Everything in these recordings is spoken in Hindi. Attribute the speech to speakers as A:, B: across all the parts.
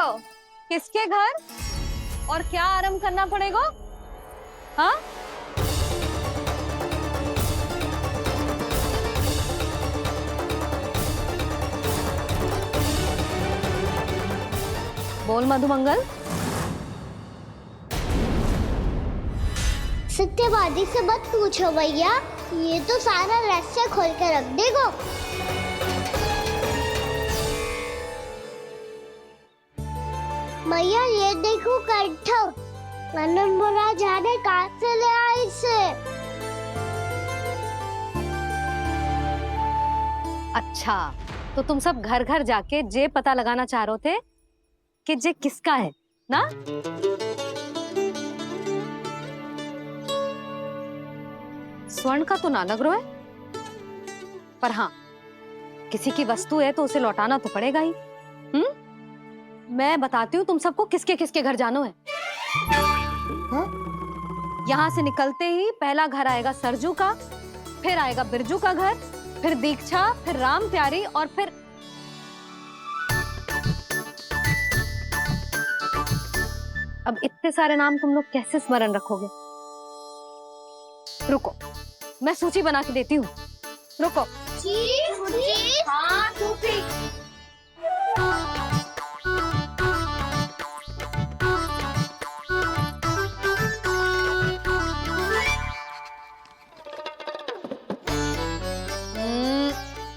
A: बताओ, किसके घर और क्या आरंभ करना पड़ेगा? हाँ, बोल मधुमंगल।
B: सत्यवादी से मत पूछो भैया, ये तो सारा रहस्य खोल कर रख देगा। भैया ये देखो कंठक, आनंद महाराज जाने कहाँ से ले आए इसे।
A: अच्छा, तो तुम सब घर घर जाके जे पता लगाना चाह रहे थे कि जे किसका है ना? स्वर्ण का तो ना लग रहा है, पर हाँ, किसी की वस्तु है तो उसे लौटाना तो पड़ेगा ही। मैं बताती हूँ तुम सबको किसके किसके घर जाना है। यहाँ से निकलते ही पहला घर आएगा सरजू का, फिर आएगा बिरजू का घर, फिर दीक्षा, फिर राम प्यारी और फिर अब इतने सारे नाम तुम लोग कैसे स्मरण रखोगे? रुको, मैं सूची बना के देती हूँ। रुको।
B: हाँ,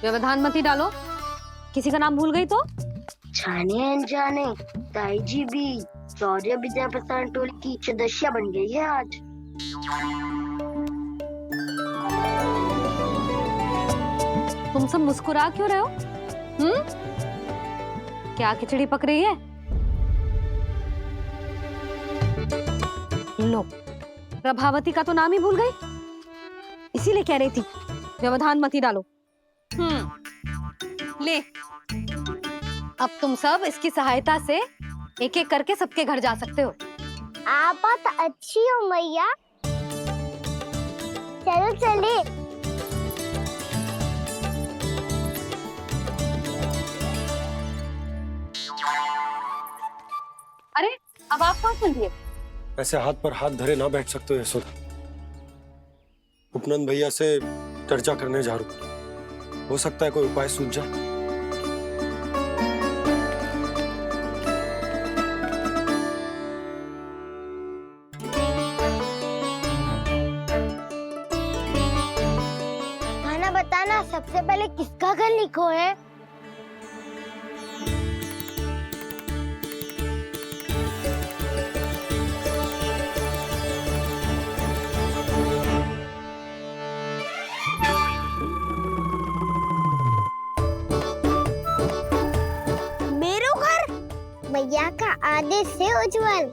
A: व्यवधान मत ही डालो, किसी का नाम भूल गई तो?
B: जाने अनजाने ताई जी भी शौर्य विद्या प्रसारण टोली की सदस्य बन गई है आज।
A: तुम सब मुस्कुरा क्यों रहे हो? क्या खिचड़ी पक रही है? लो, प्रभावती का तो नाम ही भूल गई, इसीलिए कह रही थी व्यवधान मत ही डालो। ले, अब तुम सब इसकी सहायता से एक एक करके सबके घर जा सकते हो।
B: आप तो अच्छी हो मैया, चलो चले।
A: अरे, अब आप कहाँ चल रही है?
C: ऐसे हाथ पर हाथ धरे ना बैठ सकते हो यशोदा। उपनंद भैया से चर्चा करने जा रहा हूं, हो सकता है कोई उपाय सूझ जाए।
B: खाना बताना, सबसे पहले किसका घर लिखो है? भैया का आदेश से उज्जवल,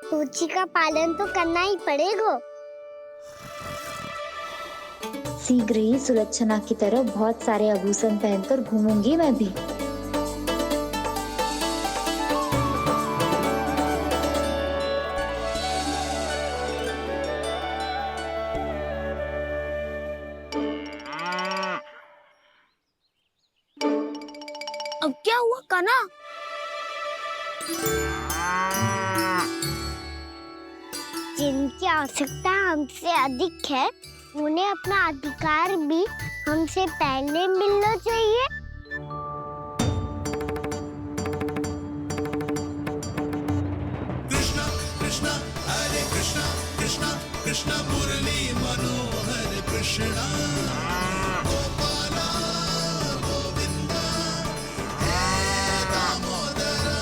B: सूची का पालन तो करना ही पड़ेगा।
D: शीघ्र ही सुलक्षणा की तरह बहुत सारे आभूषण पहनकर घूमूंगी मैं भी।
B: अब क्या हुआ कान्हा? जिनकी आवश्यकता हमसे अधिक है, उन्हें अपना अधिकार भी हमसे पहले मिलना चाहिए।
E: कृष्णा कृष्णा हरे कृष्णा कृष्णा कृष्णा मुरली मनोहर कृष्णा गोपाला गोविंदा हे दामोदरा।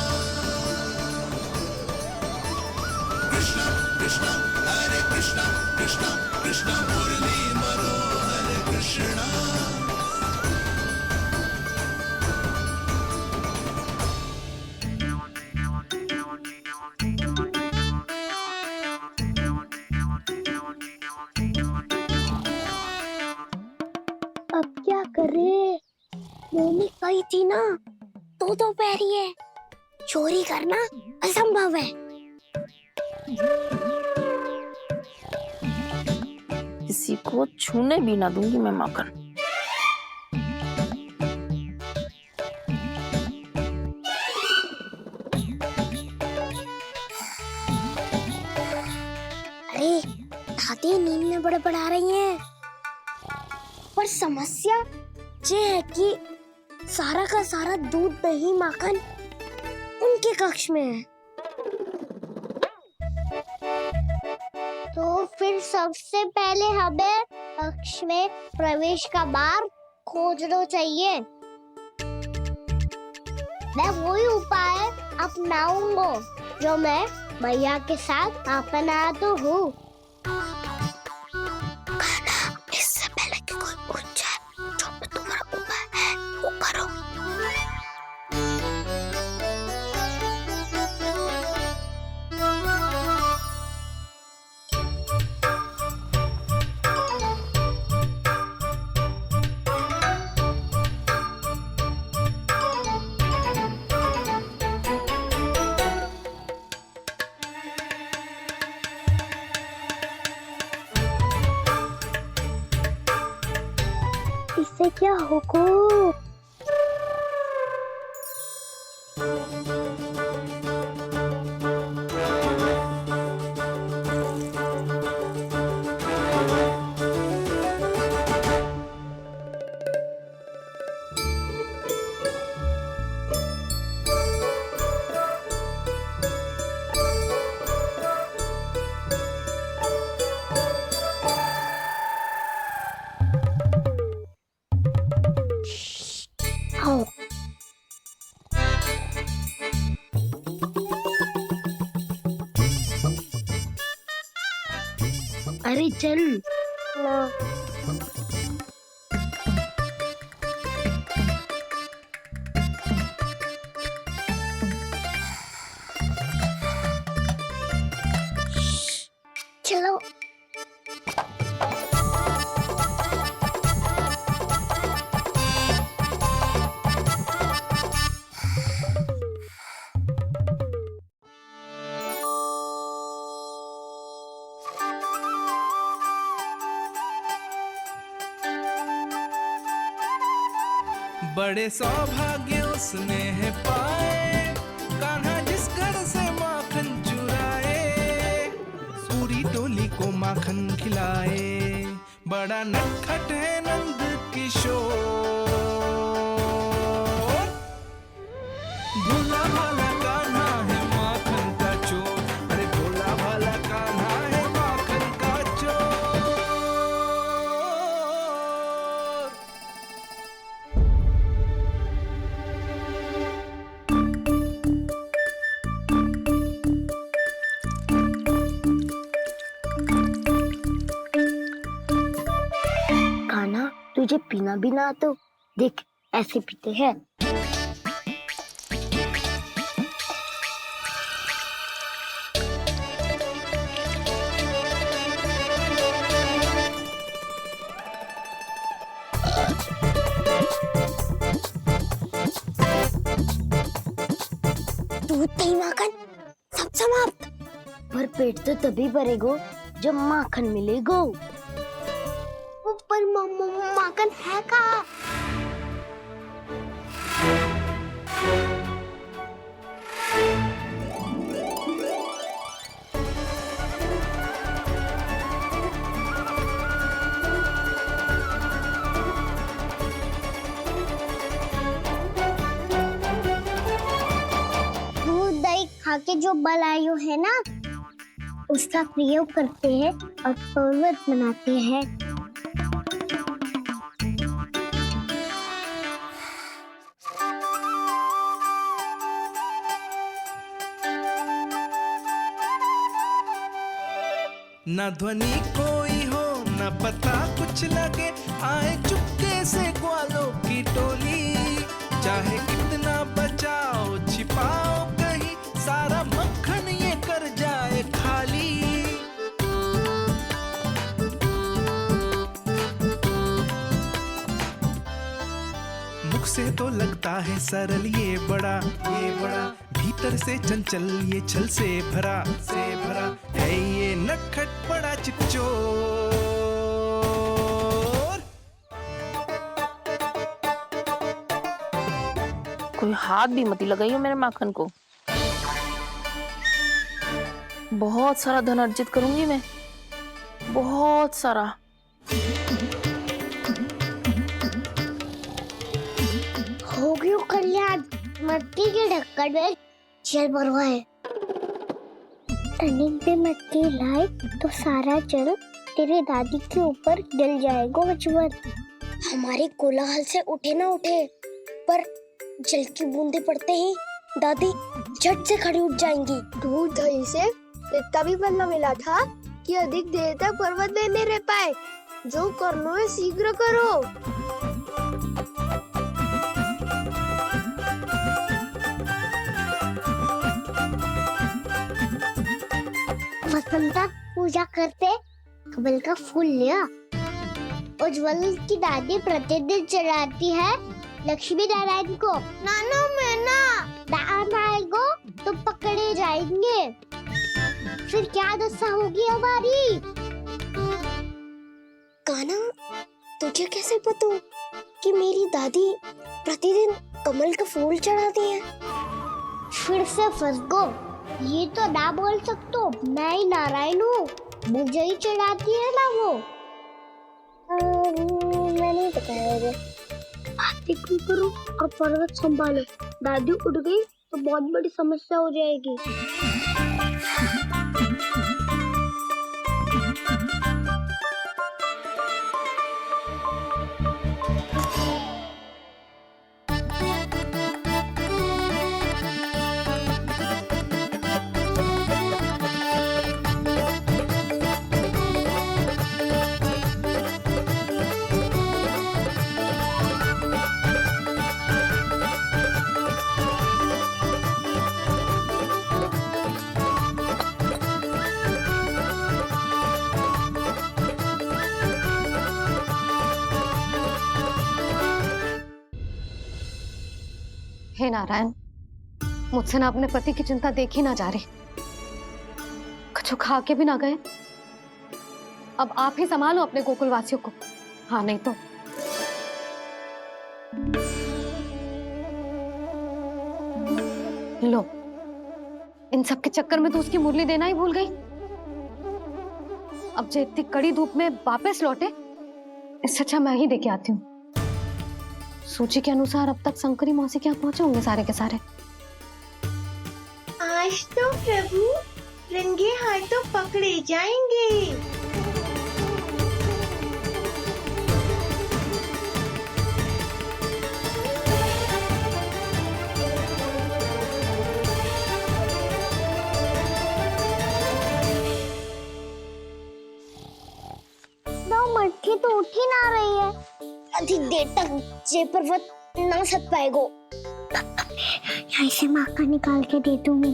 E: कृष्णा कृष्णा हरे कृष्णा कृष्णा कृष्णा मुरली मनोहर कृष्णा।
B: अब क्या करे? मम्मी कही थी ना, तो पैरी है, चोरी करना असंभव है।
F: किसी को छूने भी ना दूंगी मैं मक्खन।
B: आंटी नींद में बड़बड़ा रही हैं। पर समस्या ये है कि सारा का सारा दूध दही माखन उनके कक्ष में है। तो फिर सबसे पहले हमें कक्ष में प्रवेश का मार्ग खोजना चाहिए। मैं वही उपाय अपनाऊंगा जो मैं भैया के साथ अपना तो हूँ। इससे पहले कि कोई पूछ जाए, जो भी तुम्हारा उपाय है वो करो। इससे क्या होगा? हाँ। अरे चल ना। चलो।
E: बड़े सौभाग्य उसने है पाए, कान्हा जिस घर से माखन चुराए, पूरी टोली को माखन खिलाए। बड़ा नटखट है नंद किशोर, भोला भाला कान्हा है माखन का चोर। अरे भोला भाला कान्हा है माखन का चोर।
B: कान्हा, तुझे पीना भी ना तो देख ऐसे पीते हैं। दूध दही माखन सब समाप्त। पर पेट तो तभी भरेगो जब माखन मिलेगो। पर माखन है कहाँ? दूध दही खा के जो बलायु है ना, उसका प्रयोग करते हैं और पर्वत बनाते हैं।
E: न ध्वनि कोई हो न पता कुछ लगे, आए चुपके से ग्वालों की टोली। चाहे कितना बचाओ छिपाओ कहीं, सारा मक्खन ये कर जाए खाली। मुख से तो लगता है सरल ये बड़ा भीतर से चंचल ये छल से भरा है ये नटखट बड़ा चिच्चोर।
F: कोई हाथ भी मत लगाइयो मेरे माखन को। बहुत सारा धन अर्जित करूंगी मैं। बहुत सारा।
B: हो गयो कल्याण, मट्टी के ढक्कन में जल भरवा है। टनिक पे मट्टी लाए तो सारा जल तेरे दादी के ऊपर डल जाएगा बचवन। हमारे कोलाहल से उठे ना उठे, पर जल की बूंदें पड़ते ही दादी झट से खड़ी उठ जाएंगी।
G: दूध दही से इतना भी बदला मिला था कि अधिक देर तक पर्वत में नहीं रह पाए। जो करना है शीघ्र करो।
B: वसंता पूजा करते कमल का फूल लिया। उज्ज्वल की दादी प्रतिदिन चढ़ाती है लक्ष्मी नारायण को। नाना मैं ना दान आएगा तो पकड़े जाएंगे। फिर क्या दशा होगी हमारी? कान्हा, तुझे कैसे पता कि मेरी दादी प्रतिदिन कमल का फूल चढ़ाती है? फिर से फंस गो। ये तो ना बोल सकतो, मैं ही नारायण हूँ, मुझे ही चढ़ाती है ना वो। मैं नहीं बताया मुझे। आरती क्यों करो और पर्वत संभालो। दादी उठ गई तो बहुत बड़ी समस्या हो जाएगी।
A: हे नारायण, मुझसे ना अपने पति की चिंता देखी ना जा रही। कुछ खा के भी ना गए। अब आप ही संभालो अपने गोकुल वासियों को। हाँ नहीं तो लो, इन सब के चक्कर में तो उसकी मुरली देना ही भूल गई। अब जो इतनी कड़ी धूप में वापस लौटे, इससे अच्छा मैं ही देके आती हूँ। सूची के अनुसार अब तक शंकरी मौसी के यहाँ पहुंचे होंगे सारे के सारे।
G: आज तो प्रभु रंगे हाथों पकड़े जाएंगे।
B: मटकी तो उठ ही ना रही है। अधिक देर तक ये पर्वत ना सक पाएगो। यहाँ से माखन निकाल के दे दूंगी।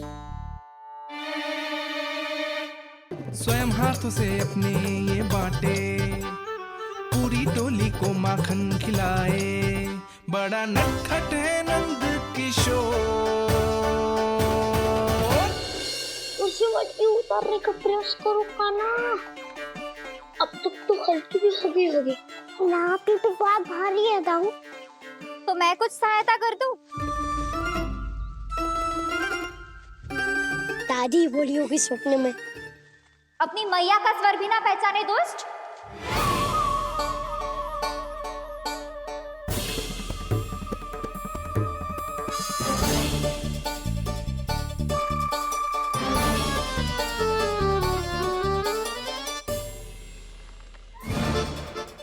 E: स्वयं हाथों से अपने ये बांटे, पूरी टोली को माखन खिलाए। बड़ा नटखट है नंद किशोर।
B: उसे मटकी उतारने का प्रयास करो कान्हा। अब तक तो हल्की भी होगी। लाठी तो बहुत भारी है दाऊ।
H: तो मैं कुछ सहायता कर दूं?
B: दादी बोली होगी सपने में।
H: अपनी मैया का स्वर भी ना पहचाने दुष्ट।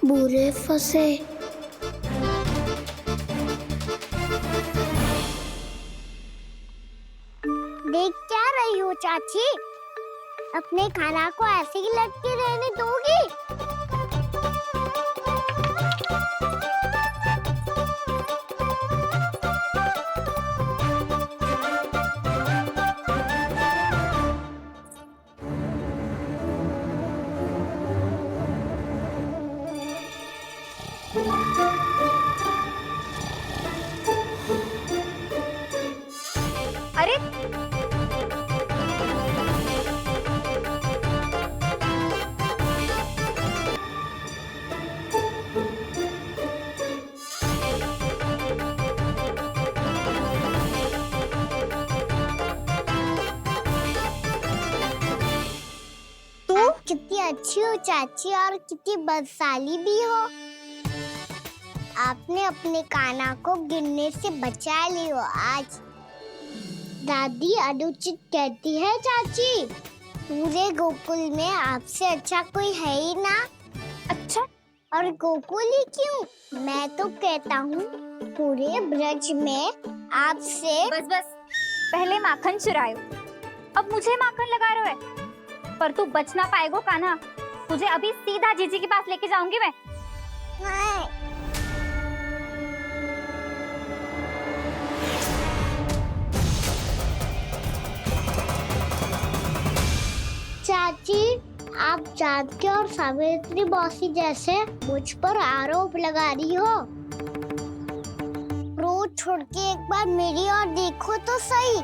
B: बुरे फंसे। देख क्या रही हो चाची? अपने खाना को ऐसे ही लटके रहने दोगी?
H: अरे
B: कितनी अच्छी हो चाची और कितनी बदसाली भी हो। आपने अपने कान्हा को गिरने से बचा ली हो आज। दादी अनुचित कहती है चाची, पूरे गोकुल में आपसे अच्छा कोई है ही ना।
H: अच्छा,
B: और गोकुल ही क्यों, मैं तो कहता हूँ पूरे ब्रज में आपसे।
H: बस बस, पहले माखन चुरायो, अब मुझे माखन लगा रहे हो। पर तू बच ना पाएगो कान्हा, तुझे अभी सीधा जीजी के पास लेके जाऊंगी मैं।
B: नहीं। चाची, आप जानकी और सावित्री मौसी जैसे मुझ पर आरोप लगा रही हो। रोज छोड़ के एक बार मेरी ओर देखो तो सही।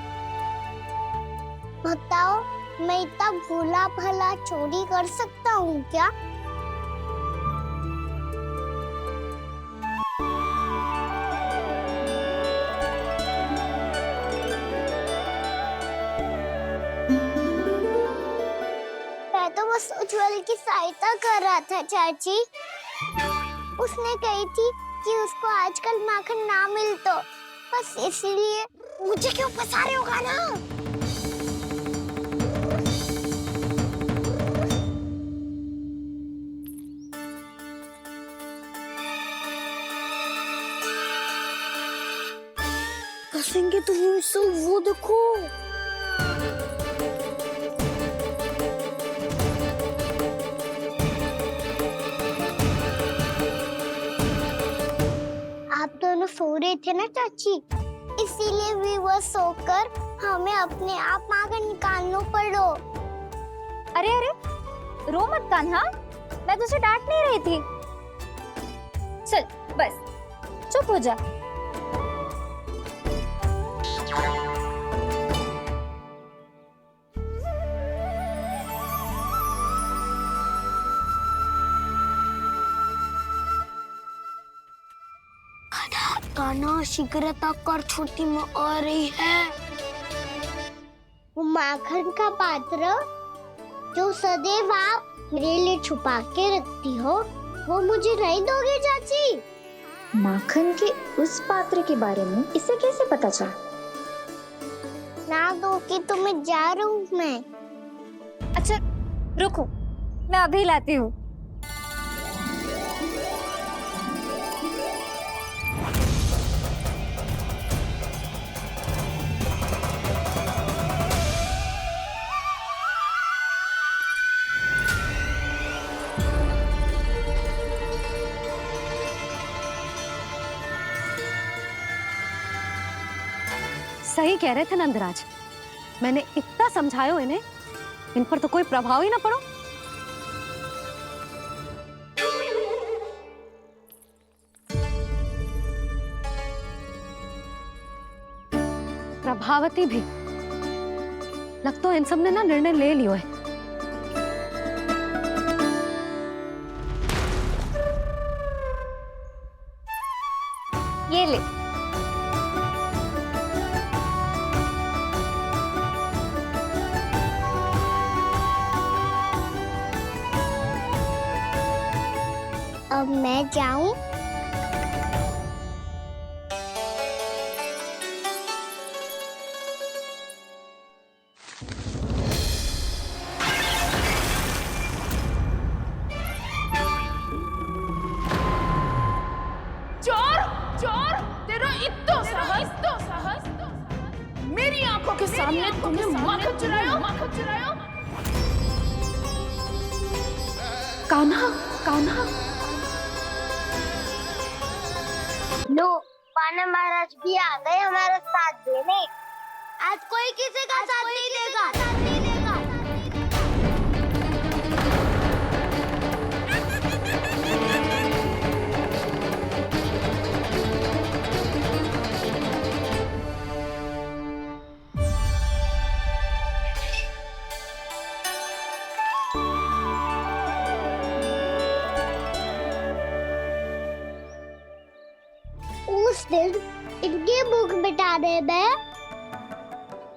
B: बताओ, मैं इतना भोला भला चोरी कर सकता हूँ क्या? मैं तो बस उज्जवल की सहायता कर रहा था चाची। उसने कही थी कि उसको आजकल माखन ना मिल तो बस इसीलिए। मुझे क्यों फंसा रहे हो कान्हा? फंसेंगे तो वो देखो। आप दोनों सो रहे थे ना चाची, इसीलिए विवश सोकर हमें अपने आप माखन निकालना पड़ो।
H: अरे अरे, रो मत कान्हा, मैं तुझे डांट नहीं रही थी। चल बस चुप हो जा।
B: कान्हा शीघ्र तक कर छोटी में आ रही है। वो माखन का पात्र जो सदैव आप मेरे लिए छुपा के रखती हो, वो मुझे नहीं दोगे चाची?
D: माखन के उस पात्र के बारे में इसे कैसे पता चला?
B: ना दो कि तो मैं जा रहा हूँ मैं।
H: अच्छा रुको, मैं अभी लाती हूँ।
A: सही कह रहे थे नंदराज, मैंने इतना समझायो इन्हें, इन पर तो कोई प्रभाव ही ना पड़ो। प्रभावती भी लगता है इन सब ने ना निर्णय ले लियो है।
H: ये ले।
B: अब मैं जाऊं?
I: चोर चोर, तेरा इतना साहस मेरी आंखों के सामने तुमने माखन चुराया।
A: कान्हा, कान्हा,
B: लो, पाना महाराज भी आ गए हमारा साथ देने। आज कोई किसी का साथ नहीं देगा। उस दिन इनके मुख मिटाने में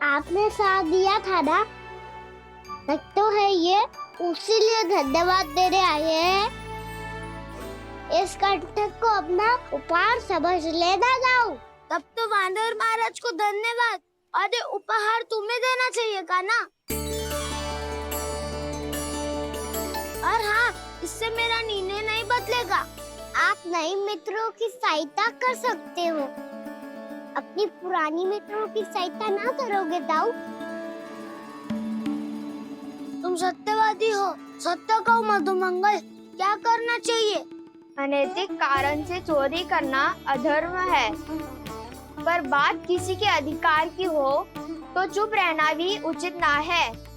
B: आपने साथ दिया था ना? लगता है ये उसी लिए धन्यवाद देने आए हैं। इस कंटक को अपना उपहार समझ लेना जाओ।
G: तब तो वानर महाराज को धन्यवाद और ये उपहार तुम्हें देना चाहिए का ना। और हाँ, इससे मेरा निर्णय नहीं बदलेगा।
B: आप नए मित्रों की सहायता कर सकते हो, अपनी पुरानी मित्रों की सहायता ना करोगे ताऊ।
G: तुम सत्यवादी हो, सत्य कहो मधुमंगल, क्या करना चाहिए?
J: अनैतिक कारण से चोरी करना अधर्म है, पर बात किसी के अधिकार की हो तो चुप रहना भी उचित ना है।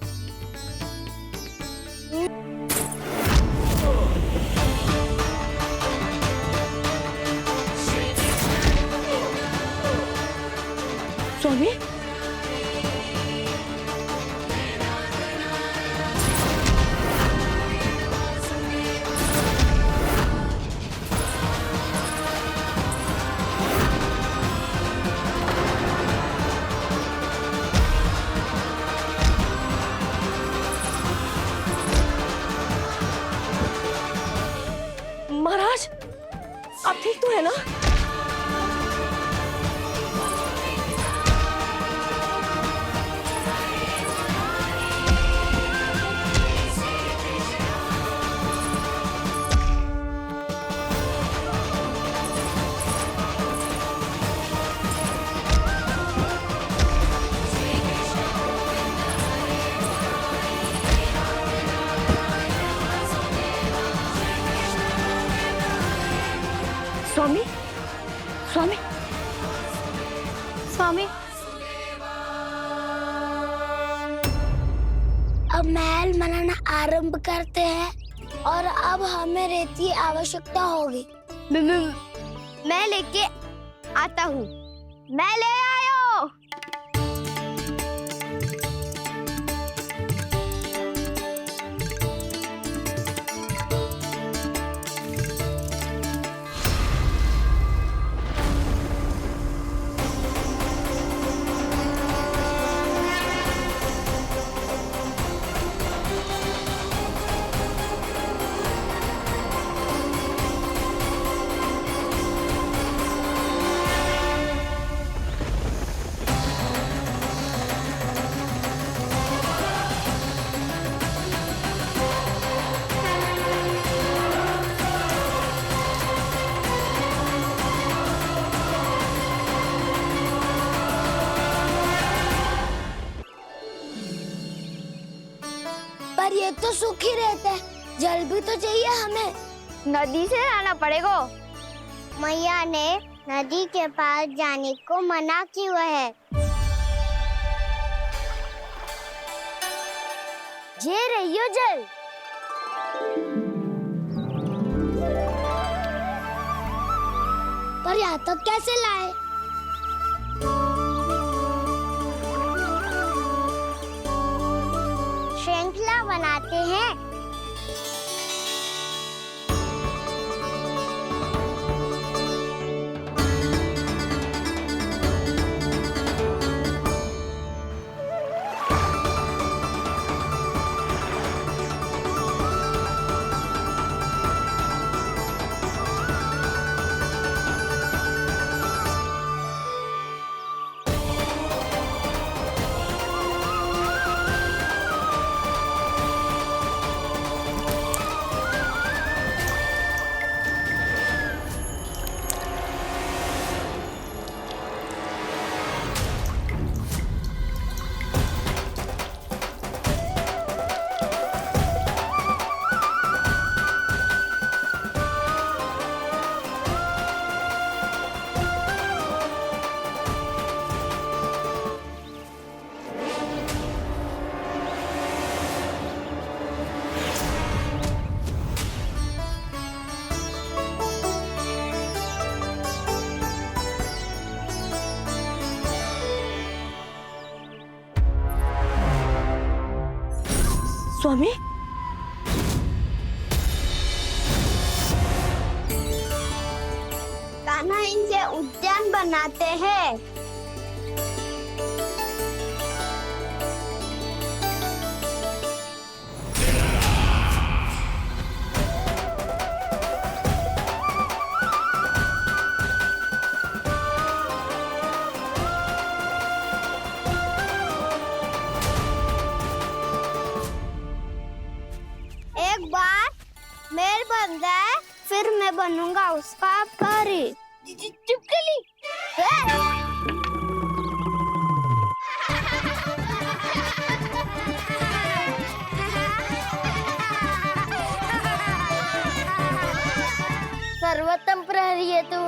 F: स्वामी, महाराज, आप ठीक तो है ना? स्वामी, स्वामी,
A: स्वामी,
G: अब महल बनाना आरंभ करते हैं और अब हमें रेत की आवश्यकता होगी।
J: मैं लेके आता हूँ। मैं ले आयो।
G: पर ये तो सूखी रेत है, जल भी तो चाहिए हमें।
J: नदी से लाना पड़ेगा।
B: मैया ने नदी के पास जाने को मना किया है।
G: ये रहियो जल। पर यहाँ तक कैसे लाए?
B: श्रृंखला बनाते हैं।
F: स्वामी,
B: कान्हा इनसे उद्यान बनाते हैं। मैं बनूंगा उसका परी। चिपकली।
J: सर्वोत्तम प्रहरी है तू।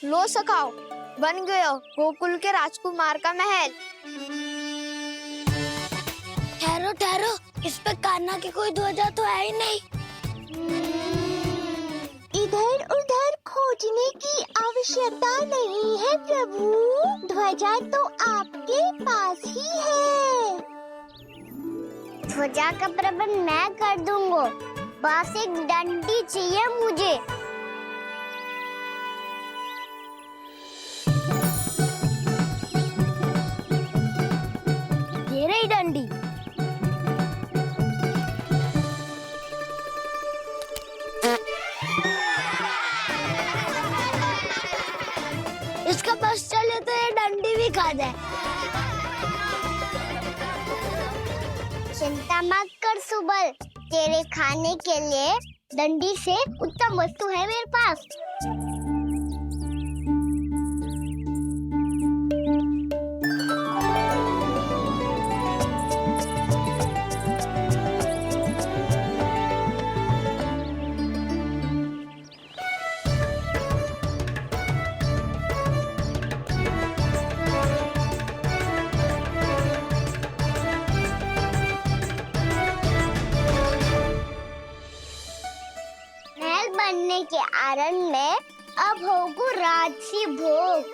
J: लो सखाओ, बन गयो गोकुल के राजकुमार का महल।
B: ठहरो ठहरो, इस पे कान्हा की कोई ध्वजा तो है ही नहीं। इधर उधर खोजने की आवश्यकता नहीं है प्रभु, ध्वजा तो आपके पास ही है। ध्वजा का प्रबंध मैं कर दूंगा, बस एक डंडी चाहिए मुझे। ये रही डंडी। इसका बस चले तो ये डंडी भी खा जाए। चिंता मत कर सुबल, तेरे खाने के लिए डंडी से उत्तम वस्तु है मेरे पास। बनने के आनंद में अब होगू राजसी भोग।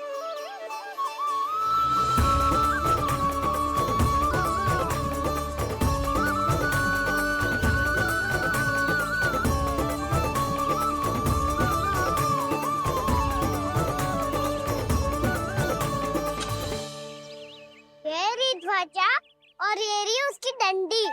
B: ये रही ध्वजा और ये रही उसकी डंडी।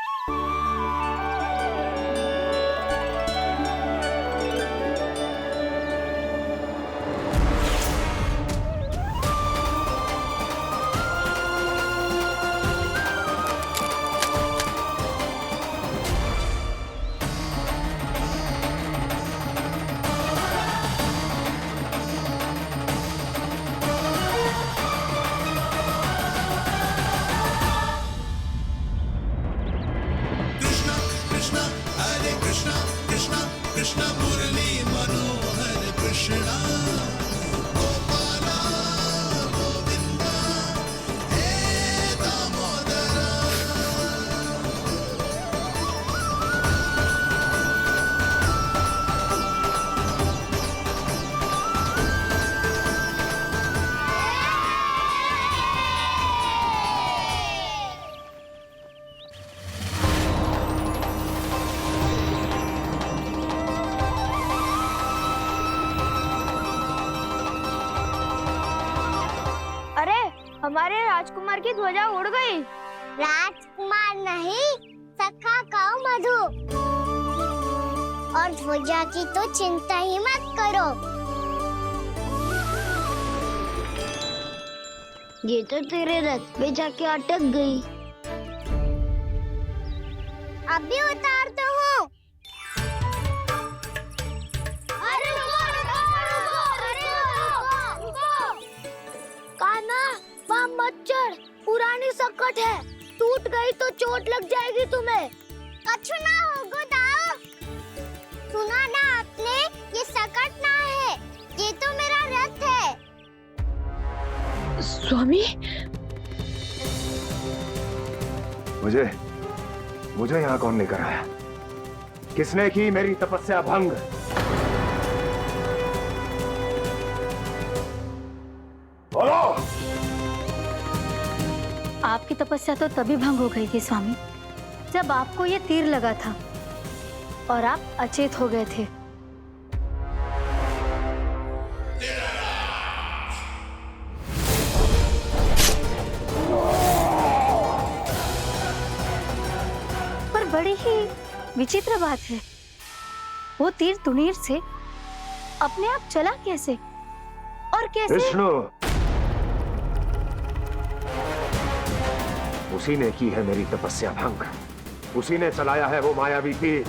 J: हमारे राजकुमार की ध्वजा उड़ गई।
B: राजकुमार नहीं, सखा कहो मधु। और ध्वजा की तो चिंता ही मत करो, ये तो तेरे रथ पे जाके अटक गई। अभी उतारता हूँ। मत चढ़, पुरानी सकट है, टूट गई तो चोट लग जाएगी तुम्हें। कछु ना होगा दाऊ। सुना ना आपने, ये सकट ना है, ये तो मेरा रथ है।
F: स्वामी,
K: मुझे यहाँ कौन लेकर आया? किसने की मेरी तपस्या भंग? बोलो।
A: आपकी तपस्या तो तभी भंग हो गई थी स्वामी, जब आपको ये तीर लगा था और आप अचेत हो गए थे। पर बड़ी ही विचित्र बात है, वो तीर तुनीर से अपने आप चला कैसे और कैसे?
K: विष्णु, उसी ने की है मेरी तपस्या भंग। उसी ने चलाया है वो मायावी तीर।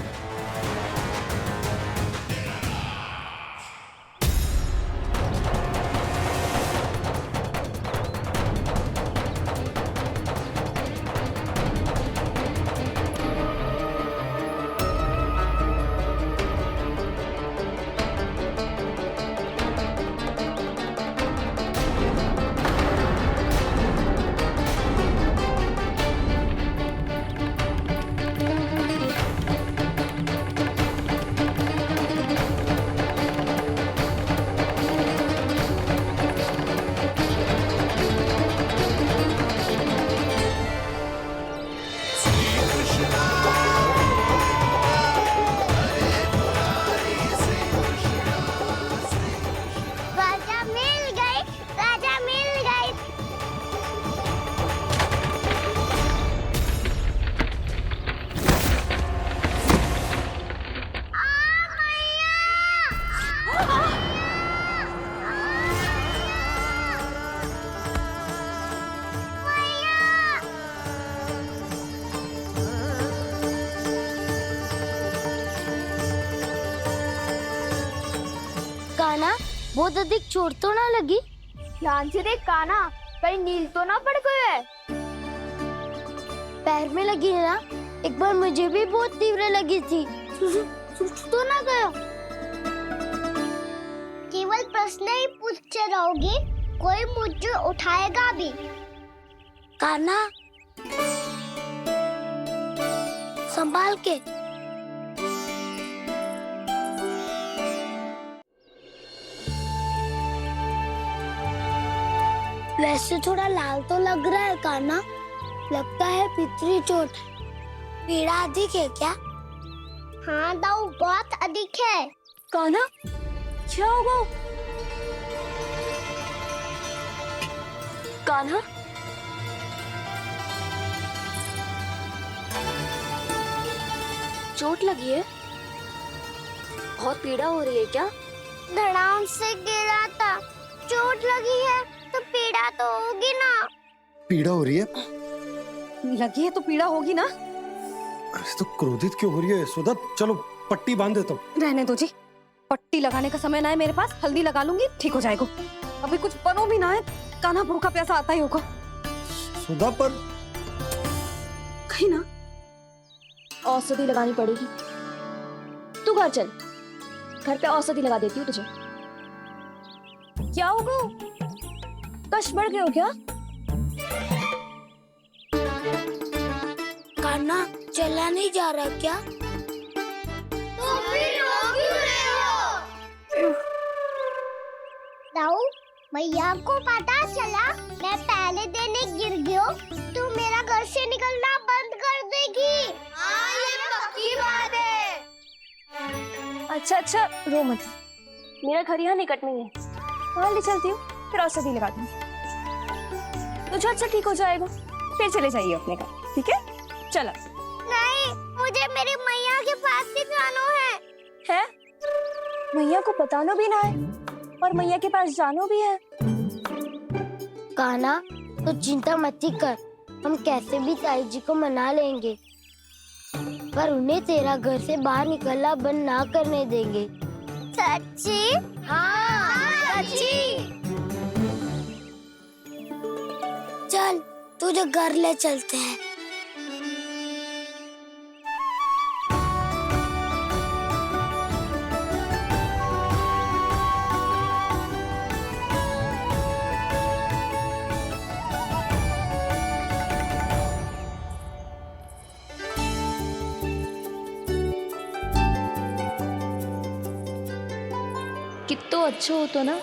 B: काना, बहुत अधिक चोट तो ना लगी?
J: ध्यान से देख काना, कहीं नील तो ना पड़ गए?
B: पैर में लगी है ना? एक बार मुझे भी बहुत तीव्र लगी थी। सूझ तो ना गया? केवल प्रश्न ही पूछते रहोगे, कोई मुझे उठाएगा भी? काना, संभाल के। वैसे थोड़ा लाल तो लग रहा है काना, लगता है पितरी चोट। पीड़ा अधिक है क्या? हाँ दाऊ, बहुत अधिक है।
A: काना, क्या होगा? कान्हा, चोट लगी है? बहुत पीड़ा हो रही है क्या?
B: धड़ाम से गिरा था, चोट लगी है तो पीड़ा तो होगी ना।
C: पीड़ा हो रही है?
A: लगी है तो पीड़ा होगी ना।
C: अरे तो क्रोधित क्यों हो रही है यशोदा? चलो पट्टी बांध देता हूँ।
A: रहने दो जी, पट्टी लगाने का समय ना है मेरे पास, हल्दी लगा लूंगी, ठीक हो जाएगा। अभी कुछ बनो भी ना है, कान्हा भूखा प्यासा आता ही होगा।
C: सुधा पर
A: कहीं ना
F: औषधि लगानी पड़ेगी। तू घर चल, घर पे औषधि लगा देती हूँ तुझे। क्या होगा? कष्ट बढ़ गए हो क्या?
B: कान्हा चला नहीं जा रहा क्या? तो फिर रो क्यों रहे हो? दाऊ, मैया को पता चला मैं पहले दिन ही गिर गया तो मेरा घर से निकलना बंद कर देगी। हाँ, ये पक्की बात है।
F: अच्छा, रो मत। मेरा घर यहाँ निकट में है, वहाँ ले चलती हूँ, फिर औषधि लगा दूंगी। तो झट से ठीक हो जाएगा, फिर चले जाइए अपने घर, ठीक है? चलो।
B: नहीं, मुझे मेरी मैया के पास ही जाना है।
F: मैया को बताना भी ना है और मैया के पास जानो भी है।
B: कान्हा, तो चिंता मत ही कर, हम कैसे भी ताई जी को मना लेंगे, पर उन्हें तेरा घर से बाहर निकलना बंद ना करने देंगे। सच्ची? हाँ, सच्ची। चल, तुझे घर ले चलते हैं।
F: कितना अच्छा हो तो ना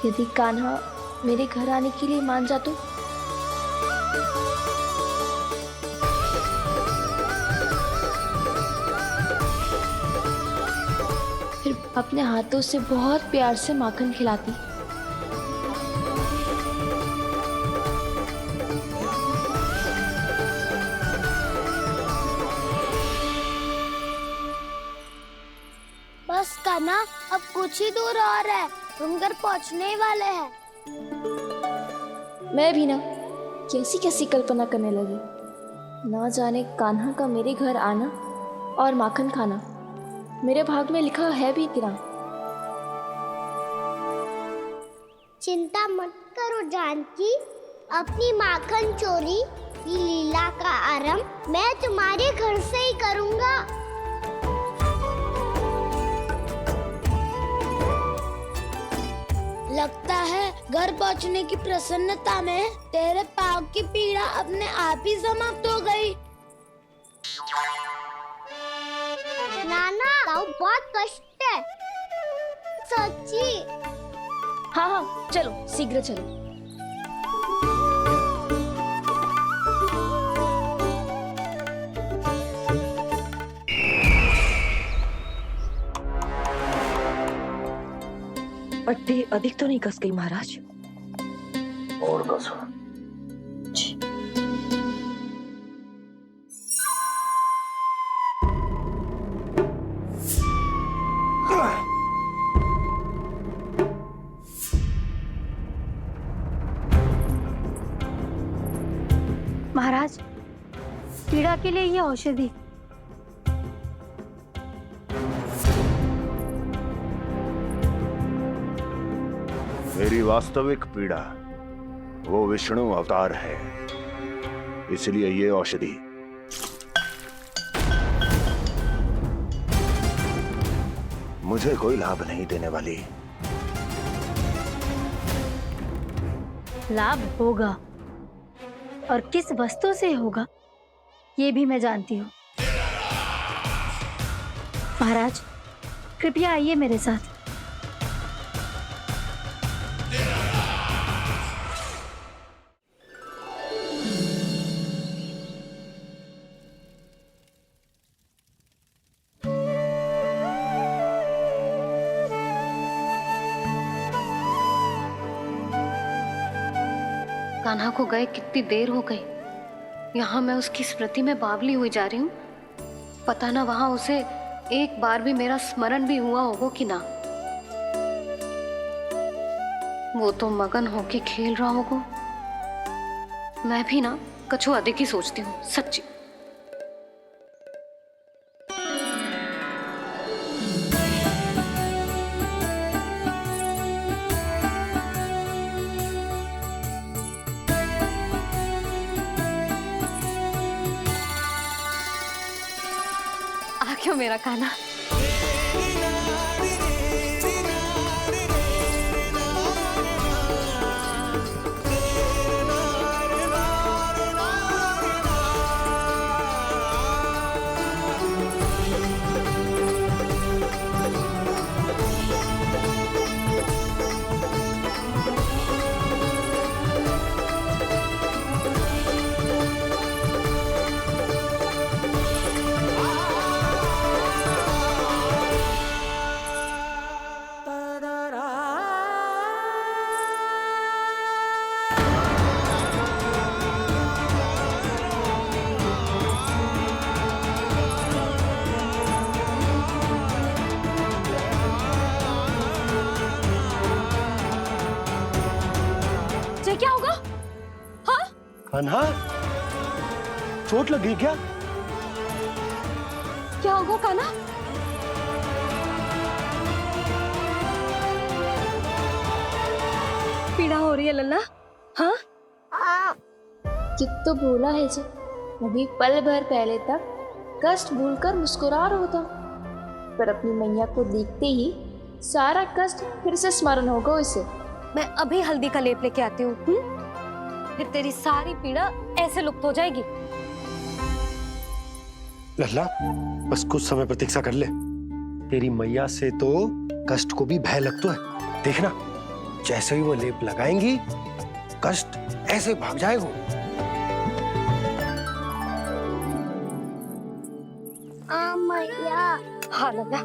F: यदि कान्हा मेरे घर आने के लिए मान जा तो। फिर अपने हाथों से बहुत प्यार से माखन खिलाती।
B: बस कान्हा, अब कुछ ही दूर और है, तुम घर पहुंचने ही वाले हैं।
F: मैं भी ना कैसी कैसी कल्पना करने लगी। ना जाने कान्हा का मेरे घर आना और माखन खाना मेरे भाग में लिखा है भी इतना।
B: चिंता मत करो जानकी, अपनी माखन चोरी की लीला का आरंभ मैं तुम्हारे घर से ही करूंगा। लगता है घर पहुंचने की प्रसन्नता में तेरे पाँव की पीड़ा अपने आप ही समाप्त हो गई। नाना, पाँव बहुत कष्ट है सच्ची।
F: हाँ हाँ चलो शीघ्र चलो।
L: पट्टी अधिक तो नहीं कस गई महाराज?
K: और कसो।
A: महाराज, पीड़ा के लिए ये औषधि।
K: मेरी वास्तविक पीड़ा वो विष्णु अवतार है, इसलिए ये औषधि। मुझे कोई लाभ नहीं देने वाली।
A: लाभ होगा, और किस वस्तु से होगा ये भी मैं जानती हूँ। महाराज, कृपया आइए मेरे साथ। कान्हा को गए कितनी देर हो गई। यहाँ मैं उसकी स्मृति में बावली हुई जा रही हूँ। पता ना वहां उसे एक बार भी मेरा स्मरण भी हुआ होगा कि ना। वो तो मगन होके खेल रहा होगा। मैं भी ना कछु अधिक ही सोचती हूँ सच्ची। क्यों मेरा कान्हा? क्या होगा? हाँ?
C: कान्हा, चोट लगी क्या?
A: क्या होगा कान्हा? पीड़ा हो रही है लल्ला? हाँ?
F: चित्त तो भूला है जी, अभी पल भर पहले तक कष्ट भूलकर मुस्कुरा रहा था, पर अपनी मैया को देखते ही सारा कष्ट फिर से स्मरण होगा उसे।
A: मैं अभी हल्दी का लेप लेके आती हूँ, फिर तेरी सारी पीड़ा ऐसे लुप्त हो जाएगी।
C: लल्ला, बस कुछ समय प्रतीक्षा कर ले। तेरी मैया से तो कष्ट को भी भय लगता है। देखना, जैसे ही वो लेप लगाएंगी, कष्ट ऐसे भाग जाएगा।
B: मैया।
A: हाँ लल्ला।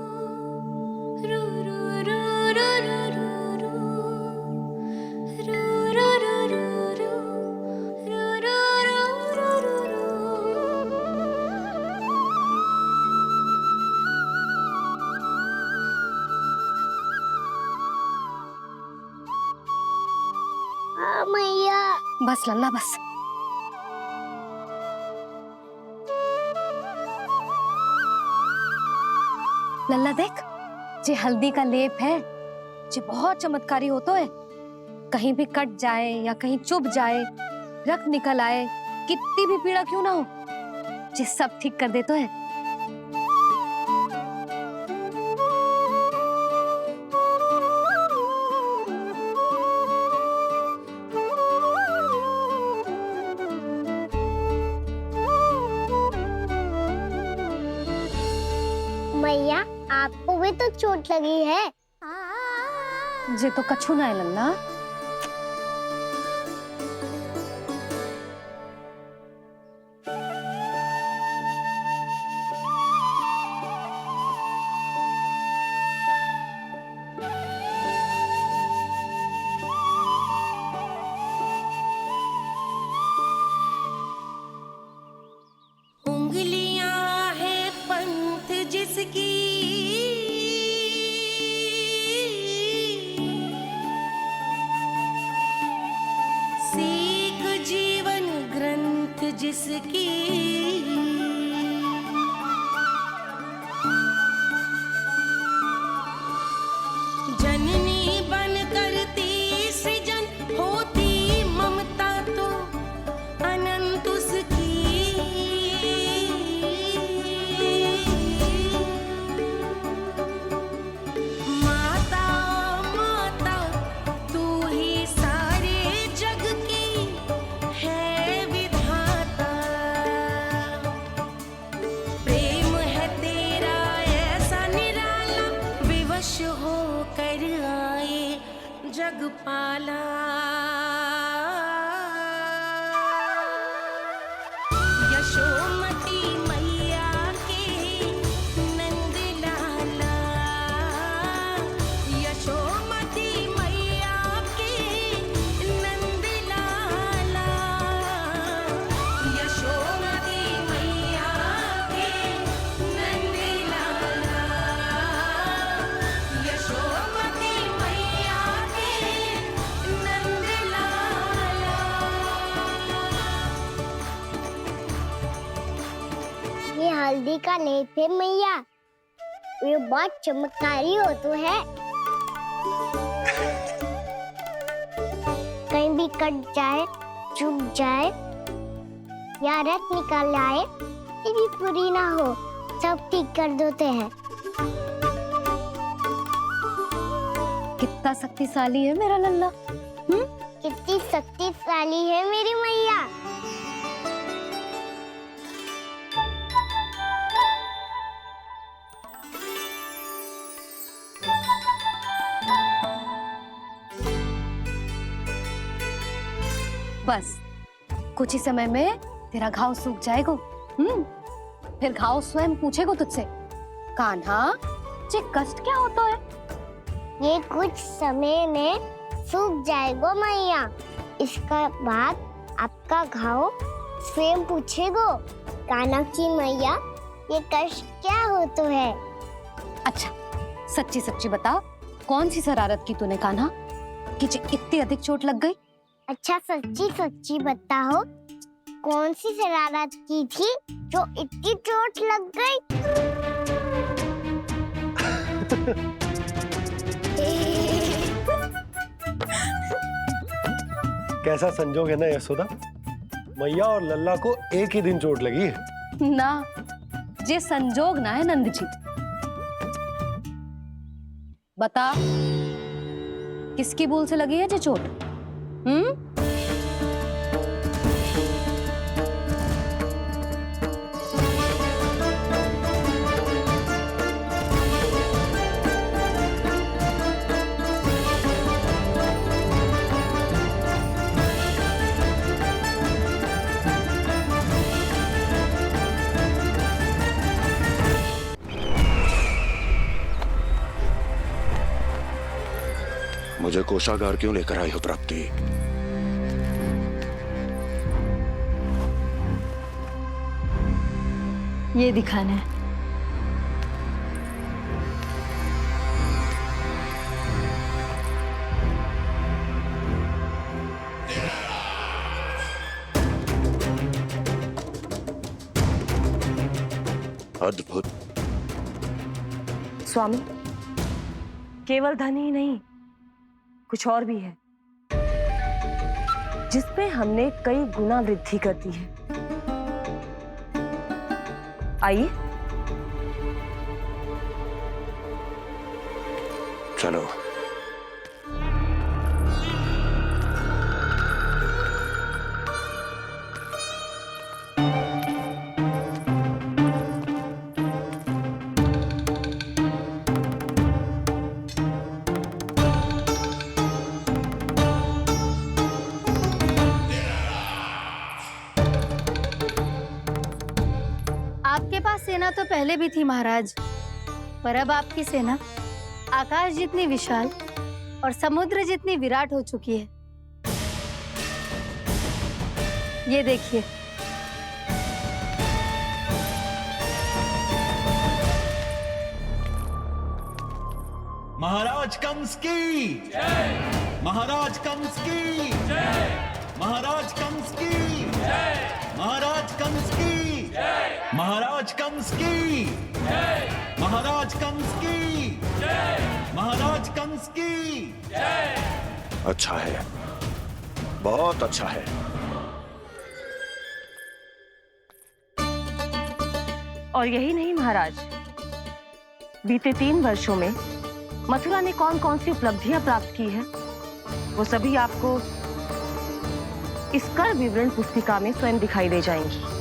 B: मैया।
A: बस लल्ला बस। लल्ला देख, जे हल्दी का लेप है जे बहुत चमत्कारी होतो है। कहीं भी कट जाए या कहीं चुभ जाए, रक्त निकल आए, कितनी भी पीड़ा क्यों ना हो, जे सब ठीक कर देतो है।
B: मैया आपको भी तो चोट लगी है।
A: जे तो कछु ना है लल्ला।
E: उंगलियां है पंथ जिसकी, सीख जीवन ग्रंथ जिसकी, जननी बन करती सृजन होती ममता तो अनंत उसकी। माता माता तू ही सारे जग की है विधाता, प्रेम है तेरा ऐसा निराला, विवश होकर आए जग पाला। यशोमती मैया के नंद लाला, यशोमती मैया के नंद लाला, यशोमती मैया के नंद लाला, यशोमती मैया के नंद लाला।
B: ये हल्दी का लेप है मैया, ये बहुत चमत्कारी हो तो है। कहीं भी कट जाए, चुभ जाए या रक्त निकल आए, ये भी पूरी ना हो, सब ठीक कर देते हैं।
A: कितना शक्तिशाली है मेरा लल्ला।
B: कितनी शक्तिशाली है मेरी मैया।
A: बस कुछ ही समय में तेरा घाव सूख जाएगा। फिर घाव स्वयं पूछेगा तुझसे, कान्हा जे कष्ट क्या होता है?
B: ये कुछ समय में सूख जाएगा मैया। इसका बाद आपका घाव स्वयं पूछेगो, कान्हा की मैया ये कष्ट क्या होता है।
A: अच्छा सच्ची सच्ची बता, कौन सी शरारत की तूने कान्हा कि जे इतनी अधिक चोट लग गई?
B: अच्छा सच्ची सच्ची बताओ, कौन सी शरारत की थी जो इतनी चोट लग गई?
C: कैसा संजोग है ना यशोदा, मैया और लल्ला को एक ही दिन चोट लगी है।
A: ना, जे संजोग ना है नंद जी। बता, किसकी भूल से लगी है जे चोट?
K: मुझे कोषागार क्यों लेकर आई हो प्राप्ति?
F: ये दिखाना है।
K: अद्भुत।
L: स्वामी, केवल धन ही नहीं, कुछ और भी है जिसमें हमने कई गुना वृद्धि कर दी है। आइए।
K: चलो।
M: आपके पास सेना तो पहले भी थी महाराज, पर अब आपकी सेना आकाश जितनी विशाल और समुद्र जितनी विराट हो चुकी है। ये देखिए।
N: महाराज कंस की जय। महाराज कंस की जय। महाराज कंस की जय। महाराज कंस की जय। महाराज कंस की जय। महाराज कंस की जय। महाराज कंस की जय।
K: अच्छा है, बहुत अच्छा है।
L: और यही नहीं महाराज, बीते 3 वर्षों में मथुरा ने कौन कौन सी उपलब्धियां प्राप्त की है, वो सभी आपको इस कर विवरण पुस्तिका में स्वयं दिखाई दे जाएंगी।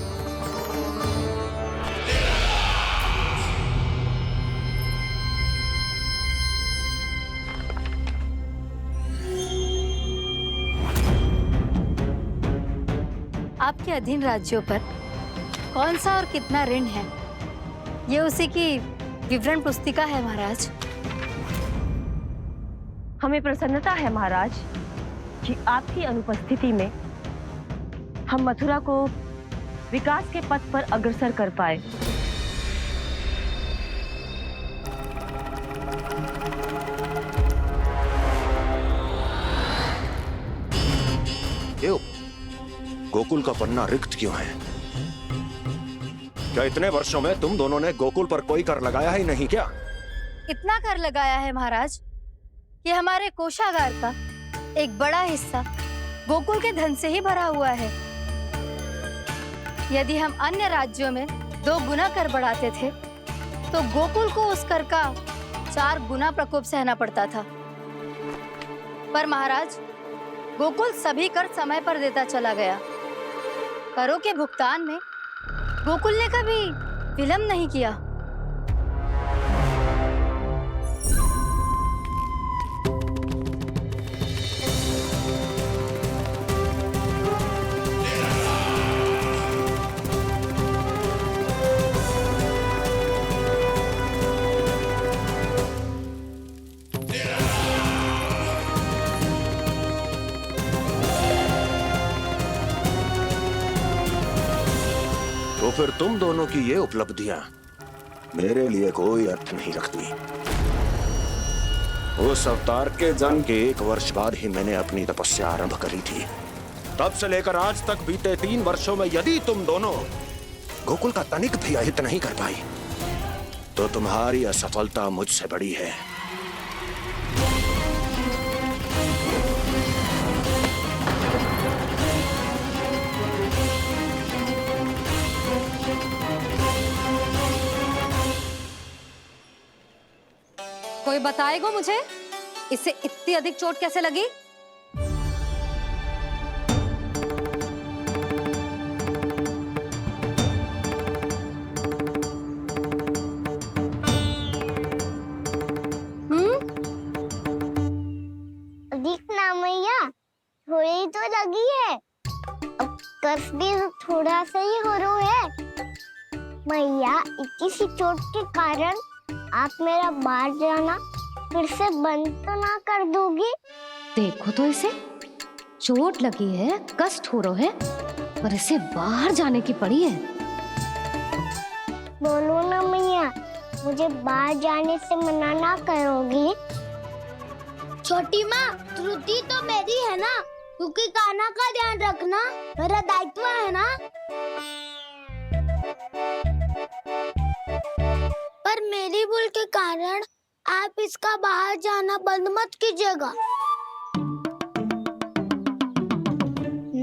M: आपके अधीन राज्यों पर कौन सा और कितना ऋण है, ये उसी की विवरण पुस्तिका है महाराज।
L: हमें प्रसन्नता है महाराज कि आपकी अनुपस्थिति में हम मथुरा को विकास के पथ पर अग्रसर कर पाए।
K: क्यों? गोकुल का पन्ना रिक्त क्यों है? क्या इतने वर्षों में तुम दोनों ने गोकुल पर कोई कर लगाया ही नहीं क्या?
M: इतना कर लगाया है महाराज कि हमारे कोषागार का एक बड़ा हिस्सा गोकुल के धन से ही भरा हुआ है। यदि हम अन्य राज्यों में 2 गुना कर बढ़ाते थे, तो गोकुल को उस कर का 4 गुना प्रकोप सहना पड़ता था। पर महाराज, गोकुल सभी कर समय पर देता चला गया। करों के भुगतान में गोकुल ने कभी विलंब नहीं किया।
K: तो फिर तुम दोनों की ये उपलब्धियां मेरे लिए कोई अर्थ नहीं रखती। उस अवतार के जन्म के 1 वर्ष बाद ही मैंने अपनी तपस्या आरंभ करी थी। तब से लेकर आज तक बीते 3 वर्षों में यदि तुम दोनों गोकुल का तनिक भी अहित नहीं कर पाई, तो तुम्हारी असफलता मुझसे बड़ी है।
A: कोई बताएगा मुझे इसे इतनी अधिक चोट कैसे लगी?
B: अधिक ना मैया, थोड़ी तो लगी है। अब कस भी थोड़ा सा ही हो रहा है। मैया, इतनी सी चोट के कारण आप मेरा बाहर जाना फिर से बंद तो ना कर दोगी?
A: देखो तो इसे, चोट लगी है, कष्ट हो रहा है, पर इसे बाहर जाने की पड़ी है।
B: बोलो ना मैया, मुझे बाहर जाने से मना ना करोगी? छोटी माँ, त्रुटि तो मेरी है ना, क्योंकि कान्हा का ध्यान रखना मेरा दायित्व है ना। पर मेरी भूल के कारण आप इसका बाहर जाना बंद मत कीजिएगा।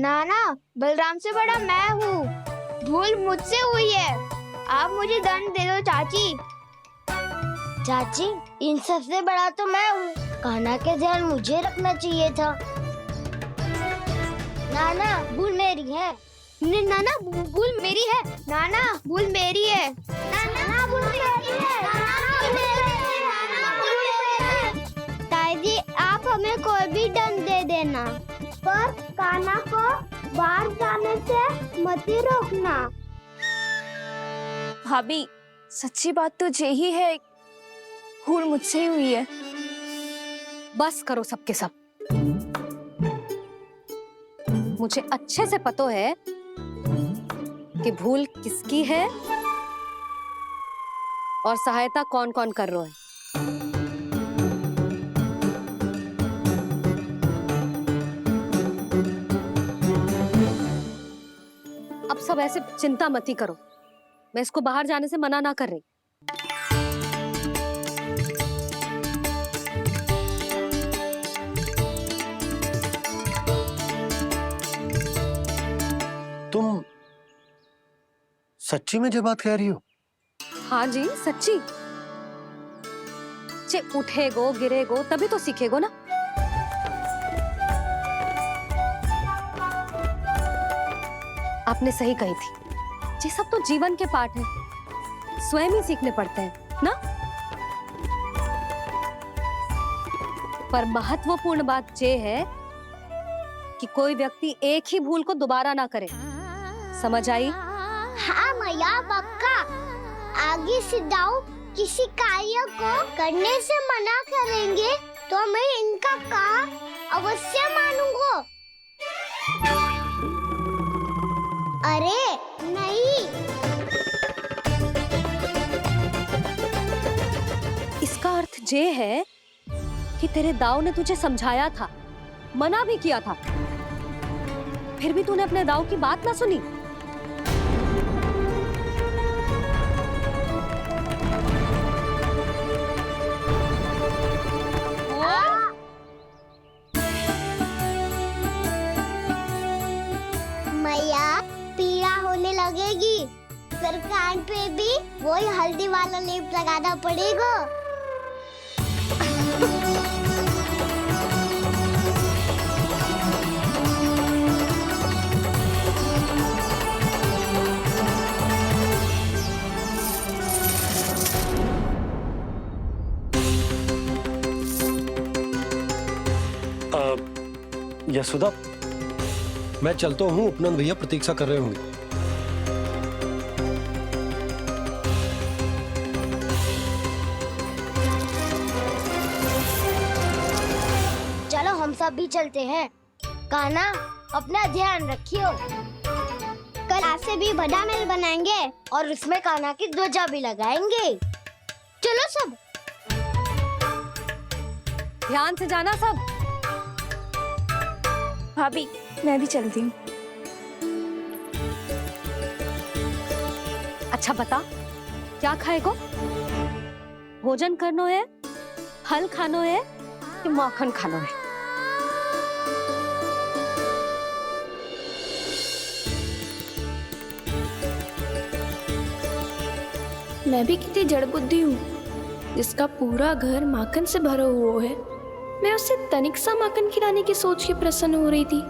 J: नाना, बलराम से बड़ा मैं हूँ, भूल मुझसे हुई है, आप मुझे दंड दे दो चाची।
B: चाची, इन सबसे बड़ा तो मैं हूँ, कान्हा के ध्यान मुझे रखना चाहिए था। नाना, भूल मेरी है।
J: नाना, भूल मेरी है। नाना, भूल मेरी है।
B: नाना, भूल मेरी है। ताई जी, आप हमें कोई भी दंड दे देना, पर कान्हा को बाहर जाने से मत ही रोकना।
F: भाभी, सच्ची बात तो यही है, भूल मुझसे ही हुई है।
A: बस करो सबके सब। मुझे अच्छे से पता है कि भूल किसकी है और सहायता कौन कौन कर रहा है। अब सब ऐसे चिंता मत ही करो, मैं इसको बाहर जाने से मना ना कर रही।
C: तुम सच्ची में ये बात कह रही हो?
A: हाँ जी, सच्ची। जे उठेगो गिरेगो तभी तो सीखेगो ना। आपने सही कही थी, ये सब तो जीवन के पाठ हैं, स्वयं ही सीखने पड़ते हैं ना। पर महत्वपूर्ण बात ये है कि कोई व्यक्ति एक ही भूल को दोबारा ना करे, समझ आई?
B: हाँ मैया, पक्का। आगे से दाऊ किसी कार्य को करने से मना करेंगे तो मैं इनका काम अवश्य मानूंगा। अरे नहीं,
A: इसका अर्थ ये है कि तेरे दाऊ ने तुझे समझाया था, मना भी किया था, फिर भी तूने अपने दाऊ की बात ना सुनी।
B: मैया, पीड़ा होने लगेगी, फिर कान पे भी वही हल्दी वाला लेप लगाना पड़ेगा।
C: यशोदा, मैं चलता हूँ, उपनंद भैया प्रतीक्षा कर रहे होंगे।
B: चलो हम सब भी चलते हैं। कान्हा, अपना ध्यान रखियो। कल आज से भी बड़ा महल बनाएंगे और उसमें कान्हा की ध्वजा भी लगाएंगे। चलो सब।
A: ध्यान से जाना सब।
F: भाभी, मैं भी चलती हूँ।
A: अच्छा बता, क्या खाएगो? भोजन करनो है, फल खानो है कि माखन खानो है?
F: मैं भी कितनी जड़ बुद्धि हूँ, जिसका पूरा घर माखन से भरा हुआ है। मैं उससे तनिक सा माखन खिलाने की सोच के प्रसन्न हो रही थी।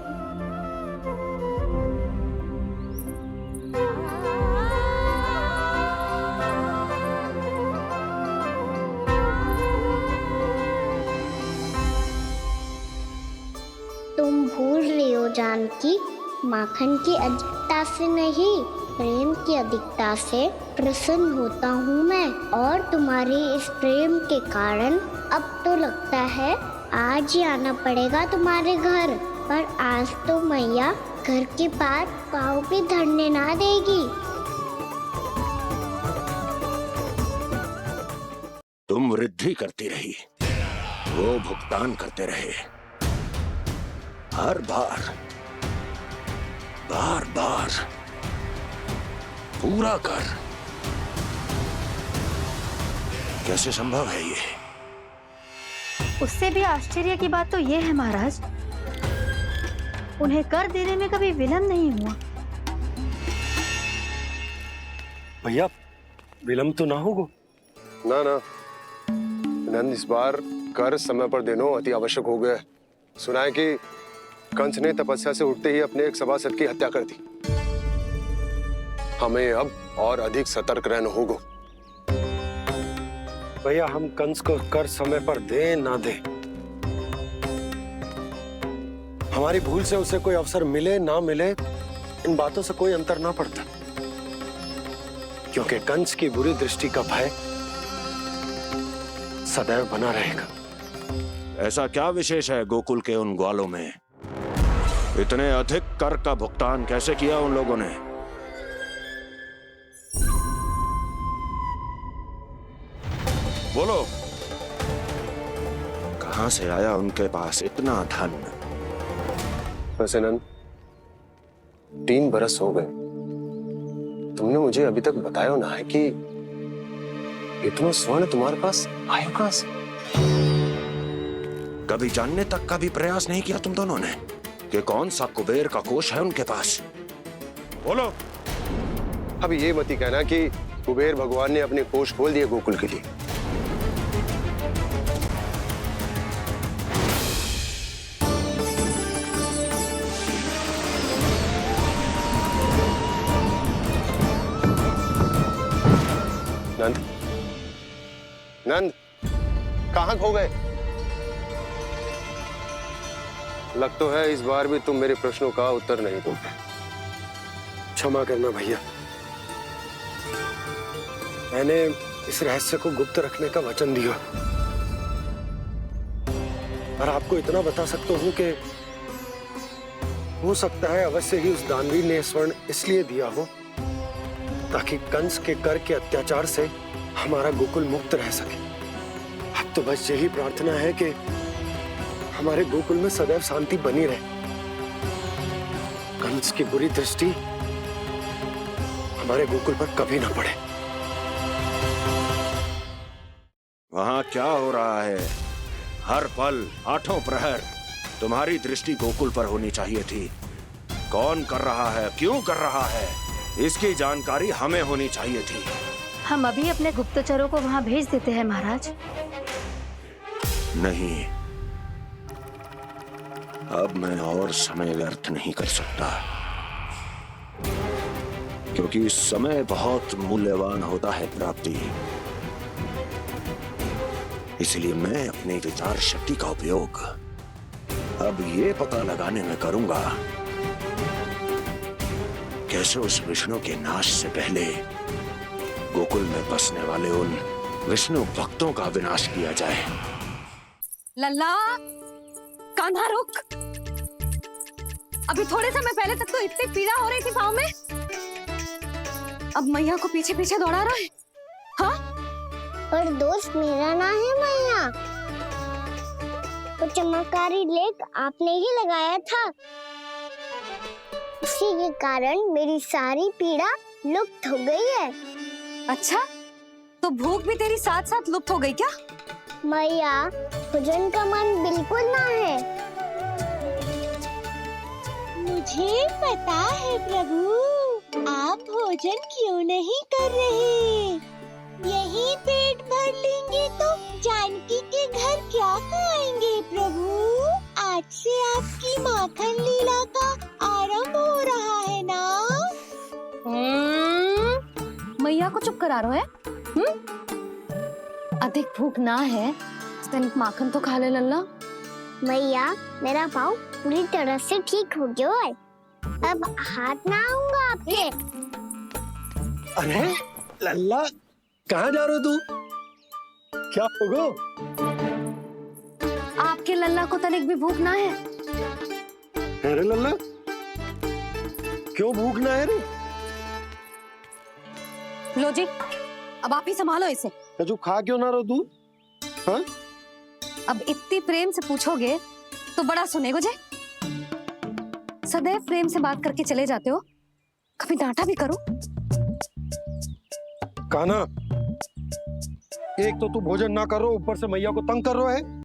B: तुम भूल रही हो जानकी, माखन की अधिकता से नहीं, प्रेम की अधिकता से प्रसन्न होता हूँ मैं। और तुम्हारी इस प्रेम के कारण अब तो लगता है आज ही आना पड़ेगा तुम्हारे घर। पर आज तो मैया घर के पास पाँव भी धरने ना देगी।
K: तुम वृद्धि करती रही, वो भुगतान करते रहे। हर बार बार बार पूरा कर। कैसे संभव है ये?
M: उससे भी आश्चर्य की बात तो ये है महाराज, उन्हें कर देने में कभी विलंब नहीं हुआ।
C: भैया विलंब तो ना होगा?
O: ना ना नंद, इस बार कर समय पर देना अति आवश्यक हो गया है। सुना है कि कंस ने तपस्या से उठते ही अपने एक सभासद की हत्या कर दी। हमें अब और अधिक सतर्क रहना होगा।
C: भैया हम कंस को कर समय पर दे ना दे, हमारी भूल से उसे कोई अवसर मिले ना मिले, इन बातों से कोई अंतर ना पड़ता, क्योंकि कंस की बुरी दृष्टि का भय सदैव बना रहेगा।
K: ऐसा क्या विशेष है गोकुल के उन ग्वालों में? इतने अधिक कर का भुगतान कैसे किया उन लोगों ने? बोलो, कहां से आया उनके पास इतना धन?
O: वैसे नंद, 3 बरस हो गए, तुमने मुझे अभी तक बताया ना है कि इतना स्वर्ण तुम्हारे पास आया कहां से?
K: कभी जानने तक का भी प्रयास नहीं किया तुम दोनों ने कि कौन सा कुबेर का कोष है उनके पास? बोलो।
O: अब ये मत ही कहना कि कुबेर भगवान ने अपने कोष खोल दिए गोकुल के लिए। नंद, नंद, कहां खो गए? लग तो है इस बार भी तुम मेरे प्रश्नों का उत्तर नहीं दोगे।
C: क्षमा करना भैया, मैंने इस रहस्य को गुप्त रखने का वचन दिया, और आपको इतना बता सकता हूं कि हो सकता है अवश्य ही उस दानवीर ने स्वर्ण इसलिए दिया हो ताकि कंस के कर के अत्याचार से हमारा गोकुल मुक्त रह सके। अब तो बस यही प्रार्थना है कि हमारे गोकुल में सदैव शांति बनी रहे, कंस की बुरी दृष्टि हमारे गोकुल पर कभी ना पड़े।
K: वहां क्या हो रहा है? हर पल, आठों प्रहर तुम्हारी दृष्टि गोकुल पर होनी चाहिए थी। कौन कर रहा है, क्यों कर रहा है, इसकी जानकारी हमें होनी चाहिए थी।
M: हम अभी अपने गुप्तचरों को वहां भेज देते हैं महाराज।
K: नहीं, अब मैं और समय व्यर्थ नहीं कर सकता, क्योंकि समय बहुत मूल्यवान होता है प्राप्ति। इसलिए मैं अपनी विचार शक्ति का उपयोग अब ये पता लगाने में करूंगा कैसे उस विष्णु के नाश से पहले गोकुल में बसने वाले उन विष्णु भक्तों का विनाश किया जाए।
A: लल्ला, कान्हा रुक। अभी थोड़े समय पहले तक तो इतनी पीड़ा हो रही थी पाँव में, अब मैया को पीछे पीछे दौड़ा रहा है। हाँ?
B: पर दोष मेरा ना है मैया, वो चमत्कारी लेख आपने ही लगाया था, उसी के कारण मेरी सारी पीड़ा लुप्त हो गई है।
A: अच्छा, तो भूख भी तेरी साथ साथ लुप्त हो गई क्या?
B: मैया, भोजन का मन बिल्कुल ना है। मुझे पता है प्रभु, आप भोजन क्यों नहीं कर रहे। यही पेट भर लेंगे तो जानकी के घर क्या खाएंगे प्रभु? आज से आपकी माखन लीला का आरंभ हो रहा है ना?
A: मैया को चुप करा रहे हैं? अधिक भूख ना है, तनिक माखन तो खा ले लल्ला।
B: मैया, मेरा पाँव पूरी तरह से ठीक हो गया है, अब हाथ ना आऊंगा आपके।
C: अरे लल्ला, कहाँ जा रहे हो तू? क्या होगा?
A: आपके लल्ला को तनिक भी भूख ना है?
C: अरे लल्ला, क्यों भूख ना है रे?
A: लो जी, अब आप ही संभालो इसे।
C: जो खा क्यों ना रहो तू? हाँ?
A: अब इतनी प्रेम से पूछोगे तो बड़ा सुनेगो जे। सदैव प्रेम से बात करके चले जाते हो, कभी डांटा भी करो।
C: कान्हा, एक तो तू भोजन ना कर रहा, ऊपर से मैया को तंग कर रहा है।